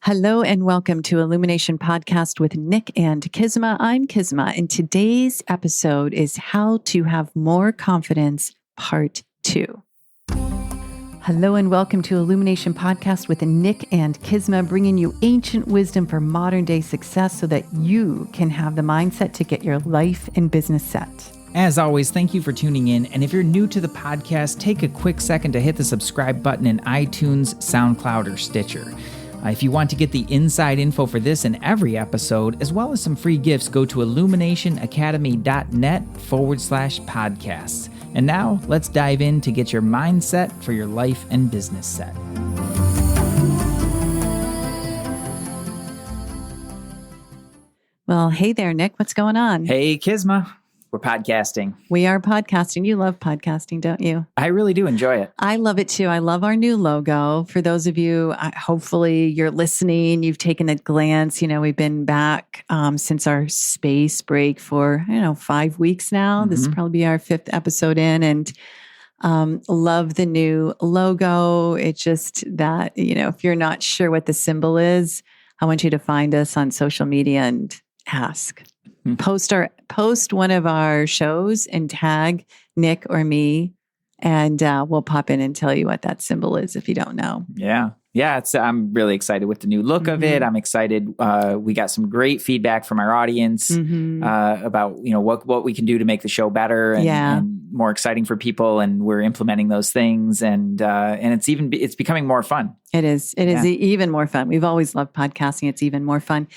Hello and welcome to Illumination Podcast with Nick and Kisma. I'm Kisma, and today's episode is How to Have More Confidence, Part 2. Hello and welcome to Illumination Podcast with Nick and Kisma, bringing you ancient wisdom for modern day success so that you can have the mindset to get your life and business set. As always, thank you for tuning in. And if you're new to the podcast, take a quick second to hit the subscribe button in iTunes, SoundCloud, or Stitcher. If you want to get the inside info for this and every episode, as well as some free gifts, go to illuminationacademy.net/podcasts. And now let's dive in to get your mindset for your life and business set. Well, hey there, Nick. What's going on? Hey, Kisma. We're podcasting. We are podcasting. You love podcasting, don't you? I really do enjoy it. I love it too. I love our new logo. For those of you, hopefully you're listening, you've taken a glance. You know, we've been back since our space break for, 5 weeks now. Mm-hmm. This will probably be our 5th episode in, and love the new logo. It's just that, if you're not sure what the symbol is, I want you to find us on social media and ask. Post one of our shows and tag Nick or me, and we'll pop in and tell you what that symbol is if you don't know. Yeah. I'm really excited with the new look of it. I'm excited. We got some great feedback from our audience about what we can do to make the show better and more exciting for people, and we're implementing those things, and it's becoming more fun. It is. It is even more fun. We've always loved podcasting. It's even more fun.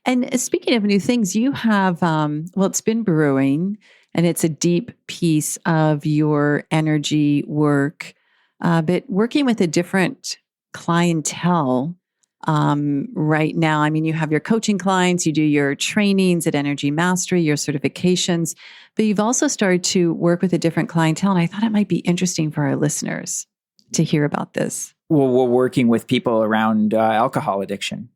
And speaking of new things, you have, it's been brewing, and it's a deep piece of your energy work, but working with a different clientele right now. I mean, you have your coaching clients, you do your trainings at Energy Mastery, your certifications, but you've also started to work with a different clientele. And I thought it might be interesting for our listeners to hear about this. Well, we're working with people around alcohol addiction.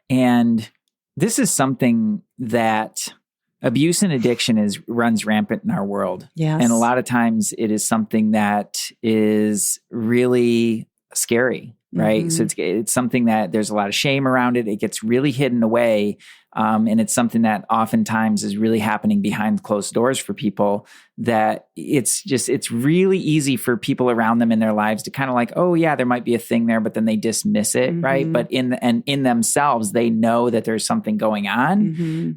And this is something that abuse and addiction runs rampant in our world. Yes. And a lot of times it is something that is really scary, right? So it's something that there's a lot of shame around it. It gets really hidden away. And it's something that oftentimes is really happening behind closed doors for people, that it's really easy for people around them in their lives to kind of like, oh yeah, there might be a thing there, but then they dismiss it, right? But in themselves, they know that there's something going on.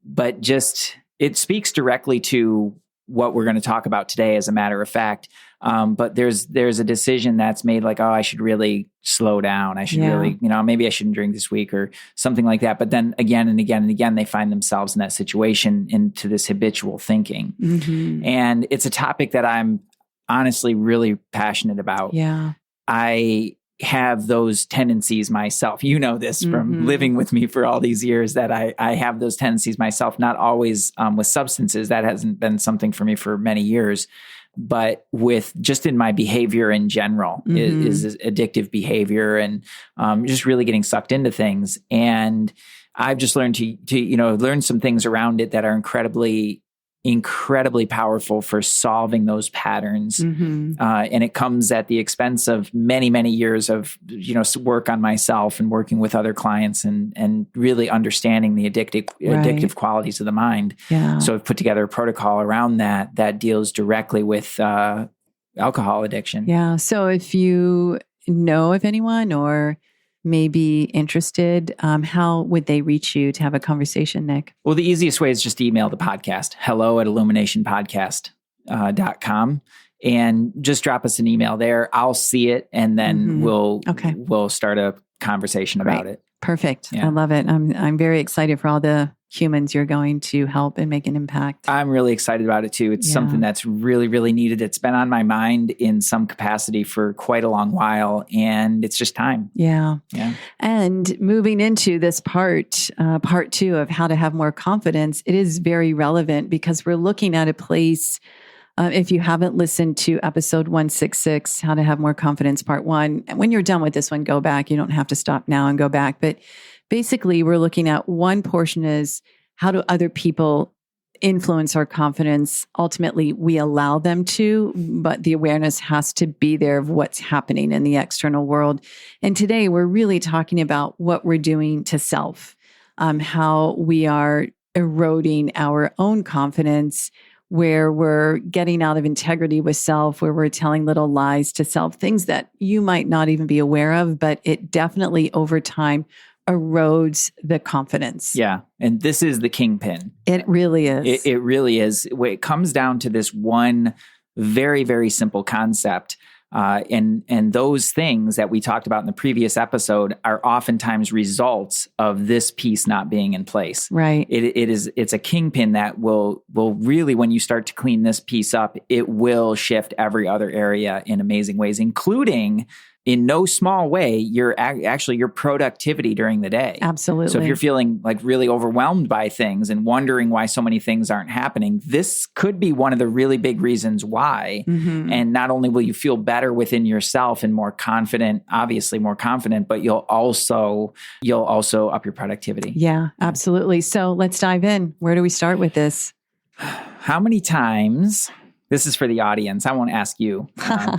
But just, it speaks directly to what we're going to talk about today, as a matter of fact. But there's a decision that's made, like, oh, I should really slow down. I should really, maybe I shouldn't drink this week or something like that. But then again and again and again, they find themselves in that situation, into this habitual thinking. And it's a topic that I'm honestly really passionate about. Yeah. I have those tendencies myself. You know this from living with me for all these years, that I have those tendencies myself, not always with substances. That hasn't been something for me for many years. But with just in my behavior in general, is addictive behavior, and just really getting sucked into things. And I've just learned to learn some things around it that are incredibly powerful for solving those patterns. And it comes at the expense of many, many years of, work on myself and working with other clients and really understanding the addictive qualities of the mind. Yeah. So I've put together a protocol around that deals directly with alcohol addiction. Yeah. So if you know of anyone or may be interested, how would they reach you to have a conversation, Nick? Well, the easiest way is just email the podcast, hello@illuminationpodcast.com, and just drop us an email there. I'll see it, and then we'll start a conversation about it. Perfect. Yeah. I love it. I'm very excited for all the humans you're going to help and make an impact. I'm really excited about it too. It's something that's really, really needed. It's been on my mind in some capacity for quite a long while, and it's just time. Yeah. And moving into this part 2 of how to have more confidence, it is very relevant because we're looking at a place. If you haven't listened to episode 166, How to Have More Confidence, part 1, when you're done with this one, go back. You don't have to stop now and go back. But basically, we're looking at one portion is, how do other people influence our confidence. Ultimately, we allow them to, but the awareness has to be there of what's happening in the external world. And today we're really talking about what we're doing to self, how we are eroding our own confidence, where we're getting out of integrity with self, where we're telling little lies to self, things that you might not even be aware of, but it definitely over time erodes the confidence. Yeah. And this is the kingpin. It really is. It really is. It comes down to this one very, very simple concept. And those things that we talked about in the previous episode are oftentimes results of this piece not being in place. Right. It's a kingpin that will really, when you start to clean this piece up, it will shift every other area in amazing ways, including in no small way, your productivity during the day. Absolutely. So if you're feeling like really overwhelmed by things and wondering why so many things aren't happening, this could be one of the really big reasons why. Mm-hmm. And not only will you feel better within yourself and more confident, obviously more confident, but you'll also up your productivity. Yeah, absolutely. So let's dive in. Where do we start with this? How many times... This is for the audience. I won't ask you.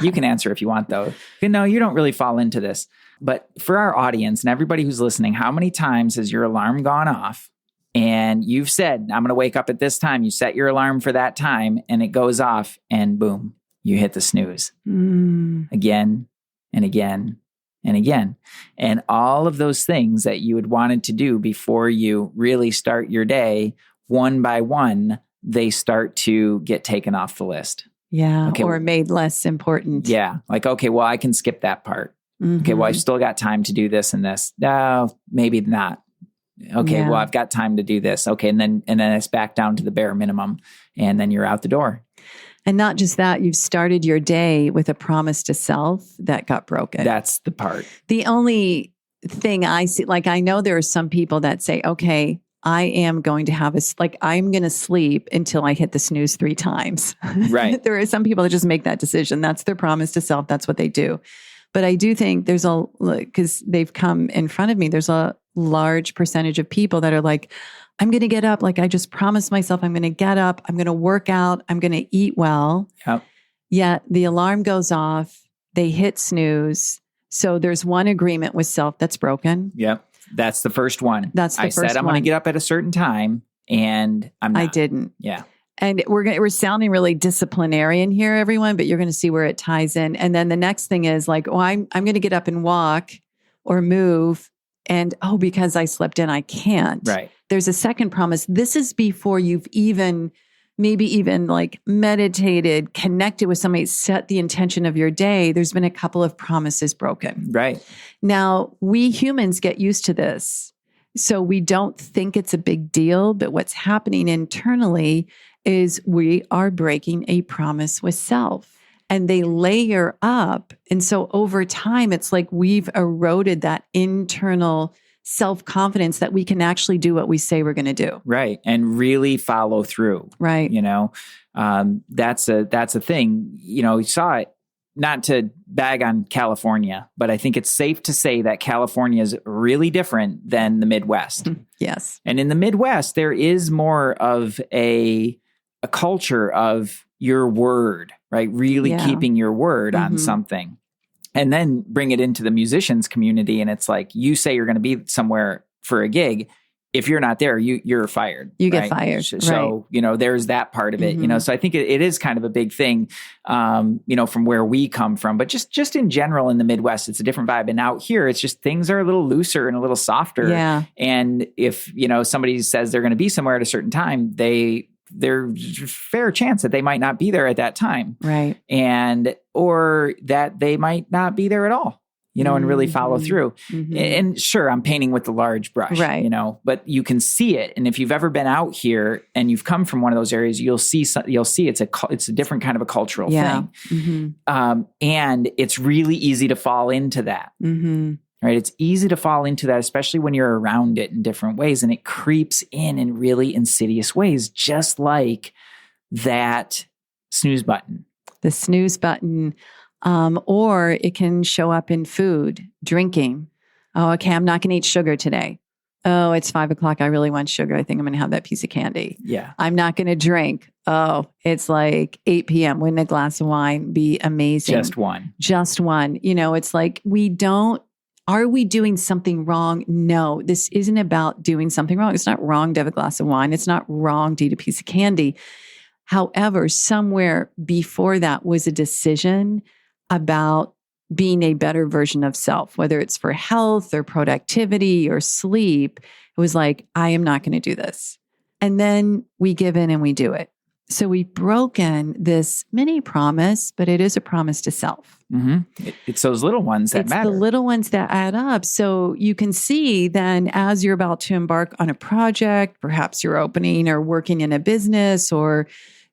You can answer if you want, though. No, you don't really fall into this. But for our audience and everybody who's listening, how many times has your alarm gone off and you've said, I'm going to wake up at this time. You set your alarm for that time and it goes off and boom, you hit the snooze again and again and again. And all of those things that you had wanted to do before you really start your day, one by one, they start to get taken off the list. Yeah. Okay, or made less important. Yeah. Like, okay, well, I can skip that part. Mm-hmm. Okay, well, I've still got time to do this and this. No, maybe not. Okay, well, I've got time to do this. Okay, and then it's back down to the bare minimum. And then you're out the door. And not just that, you've started your day with a promise to self that got broken. That's the part. The only thing I see, like I know there are some people that say, okay, I am going to have I'm going to sleep until I hit the snooze 3 times. Right. There are some people that just make that decision. That's their promise to self. That's what they do. But I do think because they've come in front of me, there's a large percentage of people that are like, I'm going to get up. Like I just promised myself, I'm going to get up. I'm going to work out. I'm going to eat well. Yep. Yet the alarm goes off. They hit snooze. So there's one agreement with self that's broken. Yep. That's the first one. I said I'm going to get up at a certain time, and I'm not. I didn't. Yeah. And we're sounding really disciplinarian here, everyone, but you're going to see where it ties in. And then the next thing is like, oh, I'm going to get up and walk or move, and because I slept in, I can't. Right. There's a second promise. This is before you've maybe even like meditated, connected with somebody, set the intention of your day. There's been a couple of promises broken. Right. Now, we humans get used to this. So we don't think it's a big deal, but what's happening internally is we are breaking a promise with self. And they layer up. And so over time, it's like we've eroded that internal self-confidence that we can actually do what we say we're going to do. Right. And really follow through. Right. That's a thing. You saw it, not to bag on California, but I think it's safe to say that California is really different than the Midwest. Yes. And in the Midwest, there is more of a culture of your word, right? Really keeping your word on something. And then bring it into the musicians community. And it's like, you say you're going to be somewhere for a gig. If you're not there, you're fired. You get fired. So, there's that part of it, so I think it is kind of a big thing, from where we come from, but just in general in the Midwest, it's a different vibe. And out here, it's just things are a little looser and a little softer. Yeah. And if, somebody says they're going to be somewhere at a certain time, there's a fair chance that they might not be there at that time. Right. Or that they might not be there at all, and really follow through. Mm-hmm. And sure, I'm painting with the large brush, right. But you can see it. And if you've ever been out here and you've come from one of those areas, you'll see it's a different kind of a cultural thing. Mm-hmm. And it's really easy to fall into that. Mm-hmm. Right. It's easy to fall into that, especially when you're around it in different ways. And it creeps in really insidious ways, just like that snooze button. The snooze button. Or it can show up in food, drinking. Oh, okay, I'm not going to eat sugar today. Oh, it's 5 o'clock. I really want sugar. I think I'm going to have that piece of candy. Yeah. I'm not going to drink. Oh, it's like 8 p.m. Wouldn't a glass of wine be amazing? Just one. Just one. It's like are we doing something wrong? No, this isn't about doing something wrong. It's not wrong to have a glass of wine. It's not wrong to eat a piece of candy. However, somewhere before that was a decision about being a better version of self, whether it's for health or productivity or sleep. It was like, I am not going to do this. And then we give in and we do it. So we've broken this mini promise, but it is a promise to self. Mm-hmm. It's those little ones that matter. It's the little ones that add up. So you can see then as you're about to embark on a project, perhaps you're opening or working in a business, or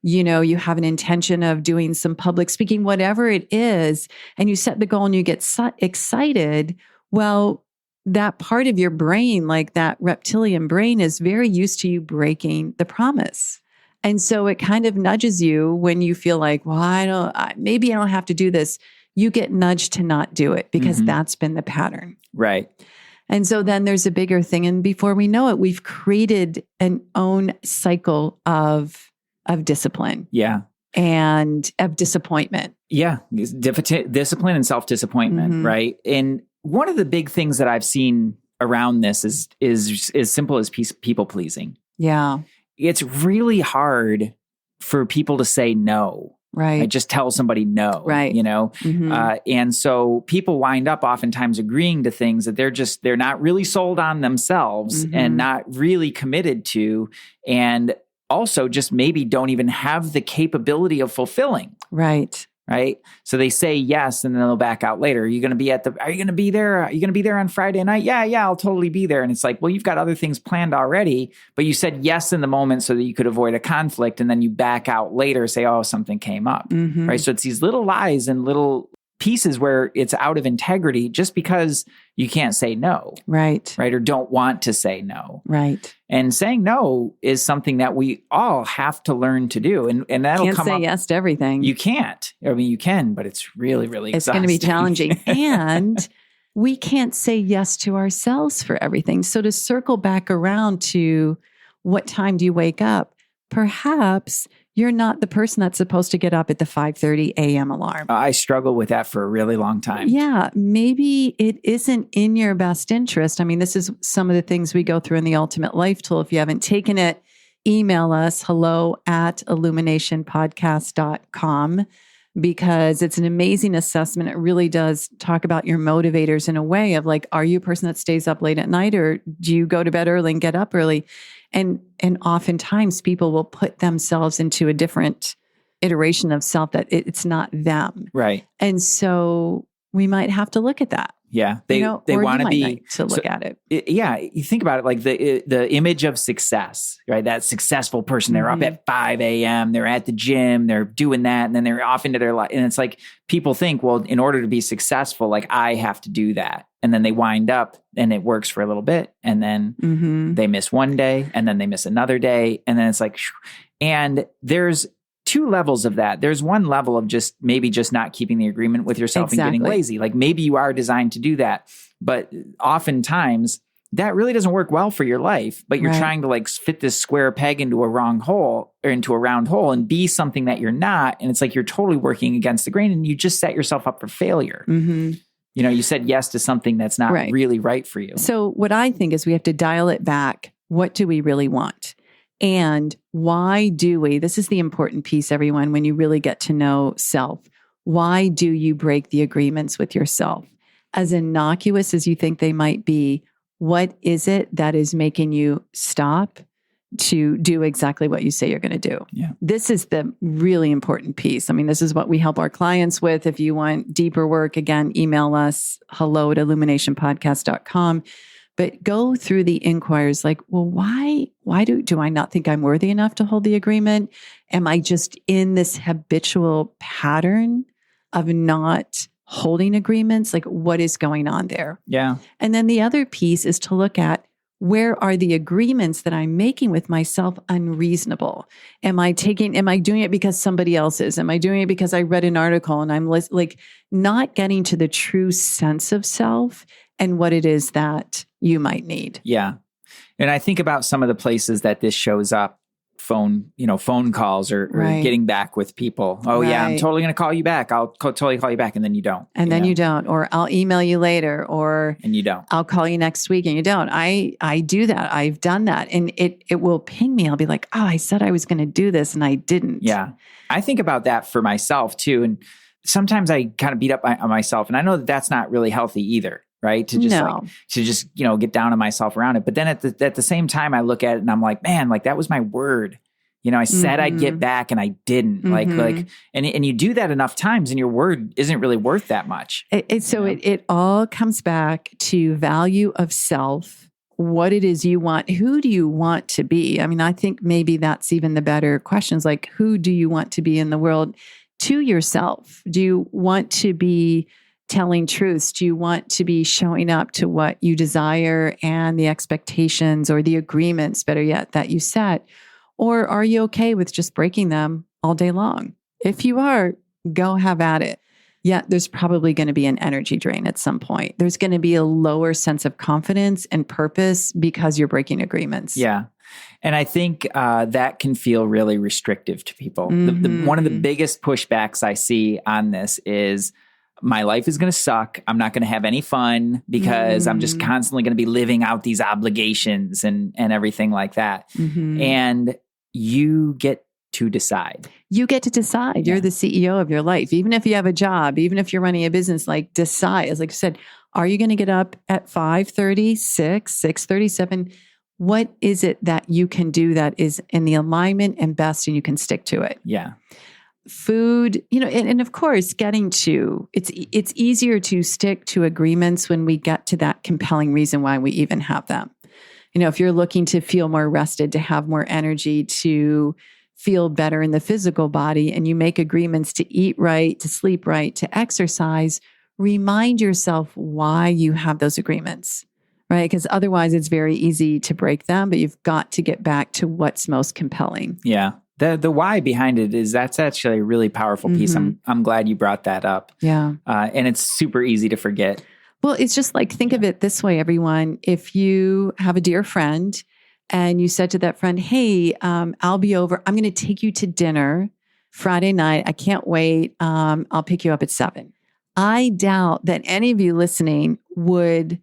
you have an intention of doing some public speaking, whatever it is, and you set the goal and you get excited. Well, that part of your brain, like that reptilian brain, is very used to you breaking the promise. And so it kind of nudges you when you feel like, well, maybe I don't have to do this. You get nudged to not do it because that's been the pattern. Right. And so then there's a bigger thing. And before we know it, we've created an own cycle of discipline. Yeah. And of disappointment. Yeah. Discipline and self-disappointment, right? And one of the big things that I've seen around this is as simple as people pleasing. Yeah. It's really hard for people to say no. Right. I just tell somebody no. Right. And so people wind up oftentimes agreeing to things that they're not really sold on themselves and not really committed to, and also just maybe don't even have the capability of fulfilling. Right. Right. So they say yes, and then they'll back out later. Are you going to be there? Are you going to be there on Friday night? Yeah, I'll totally be there. And it's like, well, you've got other things planned already, but you said yes in the moment so that you could avoid a conflict. And then you back out later, say, oh, something came up. Right. So it's these little lies and little pieces where it's out of integrity just because you can't say no. Right. Right. Or don't want to say no. Right. And saying no is something that we all have to learn to do. And that'll can't come say up. yes to everything. You can't. I mean, you can, but it's really, really it's going to be challenging. And we can't say yes to ourselves for everything. So to circle back around to what time do you wake up? Perhaps you're not the person that's supposed to get up at the 5:30 a.m. alarm. I struggle with that for a really long time. Yeah, maybe it isn't in your best interest. I mean, this is some of the things we go through in the Ultimate Life Tool. If you haven't taken it, email us hello@illuminationpodcast.com, because it's an amazing assessment. It really does talk about your motivators in a way of like, are you a person that stays up late at night, or do you go to bed early and get up early? And oftentimes people will put themselves into a different iteration of self that it's not them. Right. And so we might have to look at that. Yeah. They want to be to look at it. You think about it like the image of success, right? That successful person, they're up at 5 a.m., they're at the gym, they're doing that, and then they're off into their life. And it's like people think, well, in order to be successful, like I have to do that. And then they wind up and it works for a little bit. And then they miss one day, and then they miss another day. And then it's like, and there's two levels of that. There's one level of just not keeping the agreement with yourself and getting lazy. Like maybe you are designed to do that, but oftentimes that really doesn't work well for your life, but you're trying to like fit this square peg into a wrong hole or into a round hole and be something that you're not. And it's like, you're totally working against the grain and you just set yourself up for failure. You said yes to something that's not really right for you. So what I think is we have to dial it back. What do we really want? And why do we? This is the important piece, everyone, when you really get to know self. Why do you break the agreements with yourself? As innocuous as you think they might be, what is it that is making you stop to do exactly what you say you're going to do? Yeah. This is the really important piece. I mean, this is what we help our clients with. If you want deeper work, again, email us, hello@illuminationpodcast.com. But go through the inquiries like, well, why do I not think I'm worthy enough to hold the agreement? Am I just in this habitual pattern of not holding agreements? Like, what is going on there? Yeah. And then the other piece is to look at, where are the agreements that I'm making with myself unreasonable? Am I doing it because somebody else is? Am I doing it because I read an article and I'm like not getting to the true sense of self and what it is that you might need? Yeah. And I think about some of the places that this shows up, phone calls or Right. getting back with people. Oh yeah, I'm Right. totally going to call you back. I'll totally call you back. And then you don't. And then you don't, or I'll email you later, or And you don't. I'll call you next week and you don't. I do that. I've done that. And it will ping me. I'll be like, oh, I said I was going to do this and I didn't. Yeah. I think about that for myself too. And sometimes I kind of beat up on myself. And I know that that's not really healthy either, right? To just get down on myself around it. But then at the same time, I look at it and I'm like, man, like that was my word. I said I'd get back and I didn't. And you do that enough times and your word isn't really worth that much. It all comes back to value of self, what it is you want. Who do you want to be? I mean, I think maybe that's even the better questions. Like, who do you want to be in the world to yourself? Do you want to be telling truths? Do you want to be showing up to what you desire and the expectations or the agreements, better yet, that you set? Or are you okay with just breaking them all day long? If you are, go have at it. Yeah, there's probably going to be an energy drain at some point. There's going to be a lower sense of confidence and purpose because you're breaking agreements. Yeah. And I think that can feel really restrictive to people. One of the biggest pushbacks I see on this is, my life is going to suck. I'm not going to have any fun because I'm just constantly going to be living out these obligations and everything like that. And you get to decide. You get to decide. You're the CEO of your life. Even if you have a job, even if you're running a business, like decide. As like I said, are you going to get up at 5:30, 6, 6:30, 7? What is it that you can do that is in the alignment and best and you can stick to it? Yeah. Food, and of course, it's easier to stick to agreements when we get to that compelling reason why we even have them. If you're looking to feel more rested, to have more energy, to feel better in the physical body, and you make agreements to eat right, to sleep right, to exercise, remind yourself why you have those agreements, right? Because otherwise it's very easy to break them, but you've got to get back to what's most compelling. Yeah. The why behind it that's actually a really powerful piece. I'm glad you brought that up. Yeah. And it's super easy to forget. Well, it's just like, think of it this way, everyone. If you have a dear friend and you said to that friend, hey, I'll be over. I'm going to take you to dinner Friday night. I can't wait. I'll pick you up at 7. I doubt that any of you listening would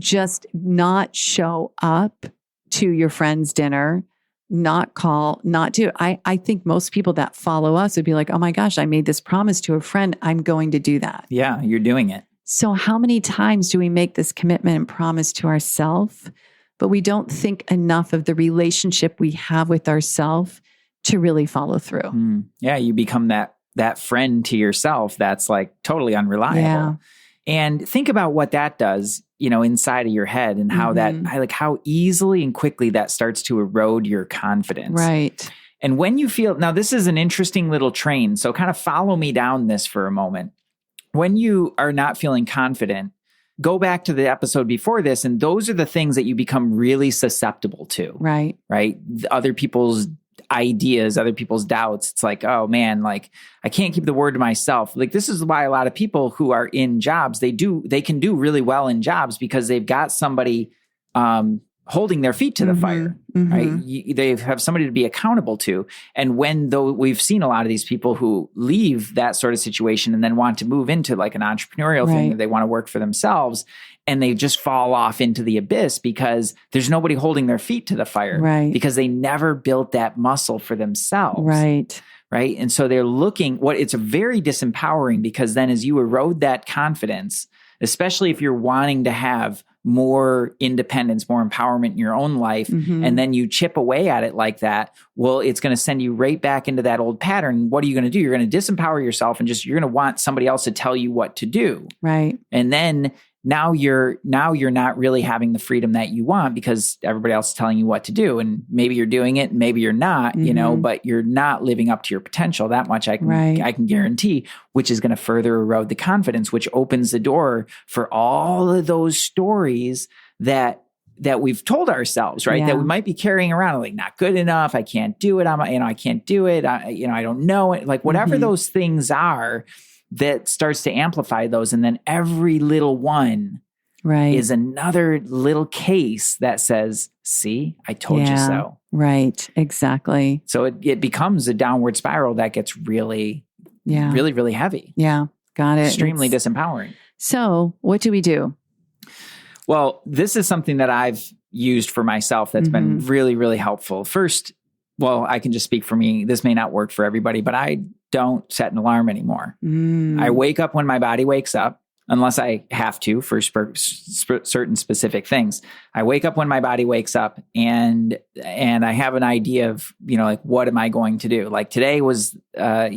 just not show up to your friend's dinner, not call, not do. I think most people that follow us would be like, oh my gosh, I made this promise to a friend. I'm going to do that. Yeah, you're doing it. So how many times do we make this commitment and promise to ourselves, but we don't think enough of the relationship we have with ourselves to really follow through? Yeah, you become that friend to yourself that's like totally unreliable. Yeah. And think about what that does, inside of your head and how how easily and quickly that starts to erode your confidence. Right. And when you feel, now this is an interesting little train, so kind of follow me down this for a moment. When you are not feeling confident, go back to the episode before this, and those are the things that you become really susceptible to. Right. Right? Other people's ideas, other people's doubts. It's like, oh man, like I can't keep the word to myself. Like this is why a lot of people who are in jobs, they can do really well in jobs because they've got somebody holding their feet to the fire, right? They have somebody to be accountable to. And we've seen a lot of these people who leave that sort of situation and then want to move into like an entrepreneurial thing that they want to work for themselves, and they just fall off into the abyss because there's nobody holding their feet to the fire, right? Because they never built that muscle for themselves, right? Right. And so they're it's very disempowering because then as you erode that confidence, especially if you're wanting to have more independence, more empowerment in your own life, and then you chip away at it like that, well, it's going to send you right back into that old pattern. What are you going to do? You're going to disempower yourself and you're going to want somebody else to tell you what to do. Right. And then now you're not really having the freedom that you want because everybody else is telling you what to do. And maybe you're doing it and maybe you're not, but you're not living up to your potential. That much I can guarantee, which is going to further erode the confidence, which opens the door for all of those stories that we've told ourselves, right? Yeah. That we might be carrying around, like not good enough. I can't do it. I can't do it. I don't know it. Like whatever those things are, that starts to amplify those. And then every little one Right. is another little case that says, see, I told you so. Right. Exactly. So it becomes a downward spiral that gets really, really heavy. Yeah. Got it. Extremely disempowering. So what do we do? Well, this is something that I've used for myself that's been really, really helpful. First, well, I can just speak for me. This may not work for everybody, but I don't set an alarm anymore. I wake up when my body wakes up, unless I have to for certain specific things. I wake up when my body wakes up, and I have an idea of, like, what am I going to do? Like today was a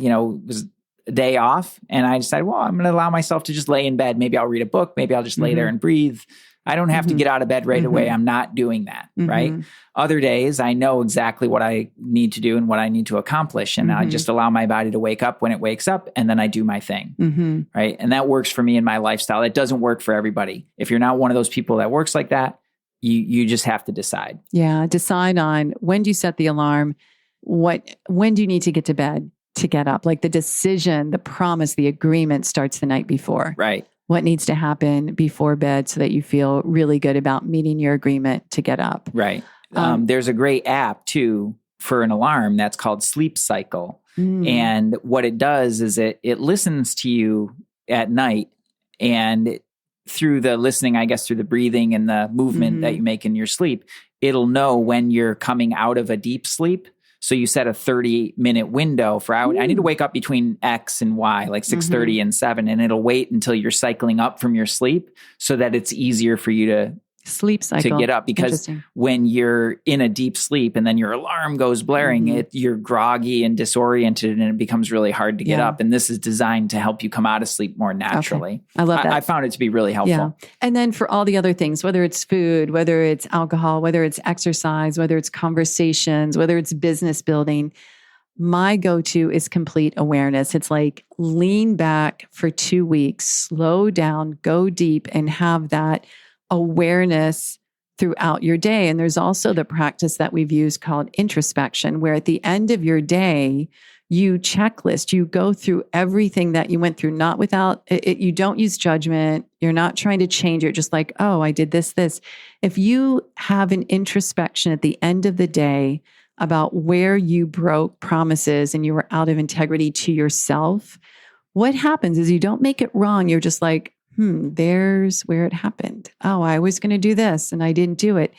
day off, and I decided, well, I'm going to allow myself to just lay in bed. Maybe I'll read a book. Maybe I'll just lay there and breathe. I don't have to get out of bed right away. I'm not doing that, right? Other days, I know exactly what I need to do and what I need to accomplish. And I just allow my body to wake up when it wakes up, and then I do my thing, right? And that works for me in my lifestyle. It doesn't work for everybody. If you're not one of those people that works like that, you just have to decide. Yeah, decide on when do you set the alarm? When do you need to get to bed to get up? Like the decision, the promise, the agreement starts the night before. Right. What needs to happen before bed so that you feel really good about meeting your agreement to get up. Right. There's a great app too for an alarm that's called Sleep Cycle. And what it does is it listens to you at night, and through the listening, I guess through the breathing and the movement that you make in your sleep, it'll know when you're coming out of a deep sleep. So you set a 30-minute window for I need to wake up between X and Y, like 6:30 and 7, and it'll wait until you're cycling up from your sleep so that it's easier for you to sleep cycle to get up. Because when you're in a deep sleep and then your alarm goes blaring, you're groggy and disoriented, and it becomes really hard to get up. And this is designed to help you come out of sleep more naturally. Okay. I love that. I found it to be really helpful. Yeah. And then for all the other things, whether it's food, whether it's alcohol, whether it's exercise, whether it's conversations, whether it's business building, my go-to is complete awareness. It's like lean back for 2 weeks, slow down, go deep, and have that awareness throughout your day. And there's also the practice that we've used called introspection, where at the end of your day, you checklist, you go through everything that you went through, not without it. You don't use judgment. You're not trying to change it. Just like, oh, I did this. If you have an introspection at the end of the day about where you broke promises and you were out of integrity to yourself, what happens is you don't make it wrong. You're just like, there's where it happened. Oh, I was going to do this and I didn't do it.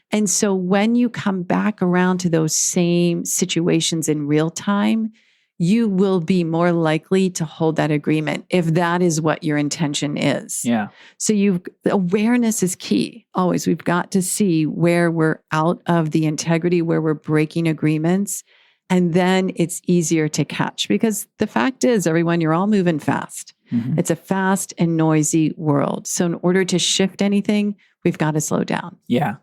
And so when you come back around to those same situations in real time, you will be more likely to hold that agreement if that is what your intention is. Yeah. So awareness is key. Always, we've got to see where we're out of the integrity, where we're breaking agreements. And then it's easier to catch, because the fact is, everyone, you're all moving fast. It's a fast and noisy world. So in order to shift anything, we've got to slow down. Yeah.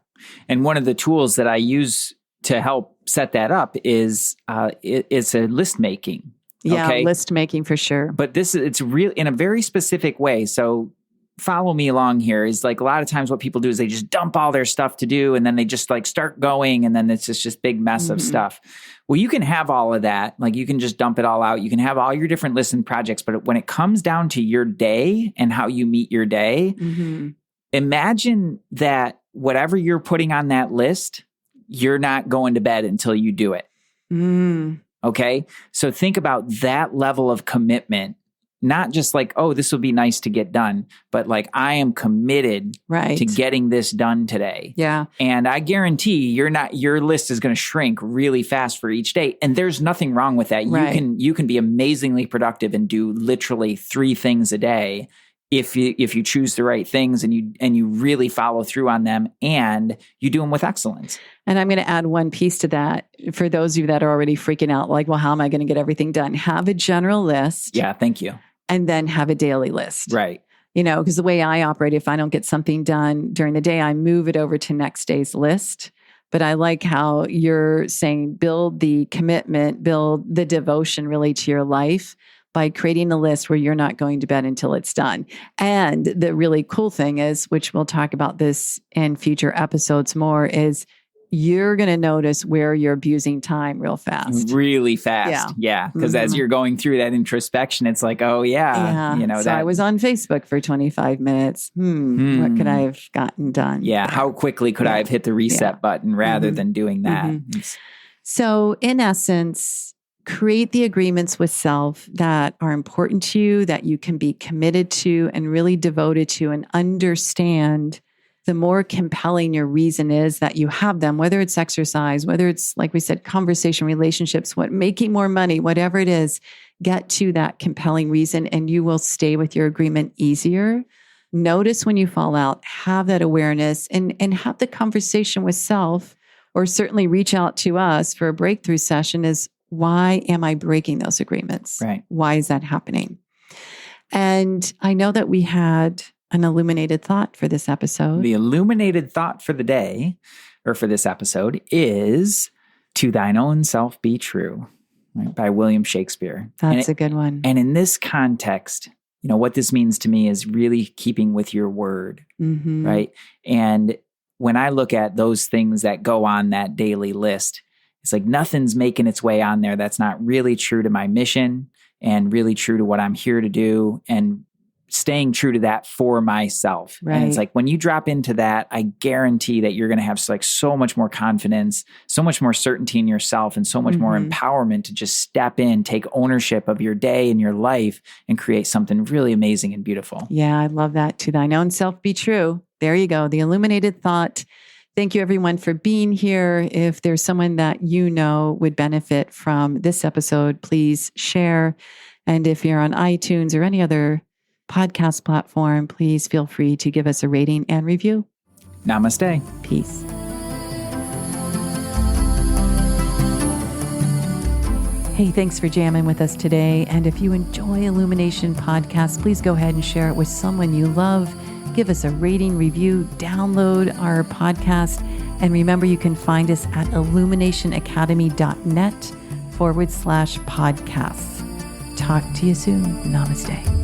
And one of the tools that I use to help set that up is it's a list making. Yeah, list making for sure. But it's real in a very specific way. So follow me along here. Is like a lot of times what people do is they just dump all their stuff to do, and then they just like start going, and then it's just big mess of stuff. Well, you can have all of that. Like you can just dump it all out. You can have all your different lists and projects, but when it comes down to your day and how you meet your day, imagine that whatever you're putting on that list, you're not going to bed until you do it. Okay. So think about that level of commitment. Not just like, oh, this will be nice to get done, but like, I am committed to getting this done today. Yeah. And I guarantee your list is going to shrink really fast for each day. And there's nothing wrong with that. You can be amazingly productive and do literally 3 things a day if you choose the right things and you really follow through on them and you do them with excellence. And I'm going to add one piece to that for those of you that are already freaking out, like, well, how am I going to get everything done? Have a general list. Yeah, thank you. And then have a daily list. Right. Because the way I operate, if I don't get something done during the day, I move it over to next day's list. But I like how you're saying build the commitment, build the devotion really to your life by creating a list where you're not going to bed until it's done. And the really cool thing is, which we'll talk about this in future episodes more, is you're going to notice where you're abusing time real fast. Really fast. Yeah. Because as you're going through that introspection, it's like, oh, yeah. You know, so I was on Facebook for 25 minutes. What could I have gotten done? Yeah. How quickly could I have hit the reset button rather than doing that? So in essence, create the agreements with self that are important to you, that you can be committed to and really devoted to, and understand the more compelling your reason is that you have them, whether it's exercise, whether it's, like we said, conversation, relationships, making more money, whatever it is, get to that compelling reason and you will stay with your agreement easier. Notice when you fall out, have that awareness and have the conversation with self, or certainly reach out to us for a breakthrough session is, why am I breaking those agreements? Right. Why is that happening? And I know that we had an illuminated thought for this episode. The illuminated thought for the day, or for this episode, is "To thine own self be true," right, by William Shakespeare. That's a good one. And in this context, you know, what this means to me is really keeping with your word, right? And when I look at those things that go on that daily list, it's like nothing's making its way on there that's not really true to my mission and really true to what I'm here to do, and staying true to that for myself. Right. And it's like, when you drop into that, I guarantee that you're going to have like so much more confidence, so much more certainty in yourself, and so much more empowerment to just step in, take ownership of your day and your life, and create something really amazing and beautiful. Yeah, I love that. To thine own self be true. There you go. The illuminated thought. Thank you, everyone, for being here. If there's someone that you know would benefit from this episode, please share. And if you're on iTunes or any other podcast platform, please feel free to give us a rating and review. Namaste. Peace. Hey, thanks for jamming with us today. And if you enjoy Illumination Podcast, please go ahead and share it with someone you love. Give us a rating, review, download our podcast. And remember, you can find us at illuminationacademy.net/podcasts. Talk to you soon. Namaste.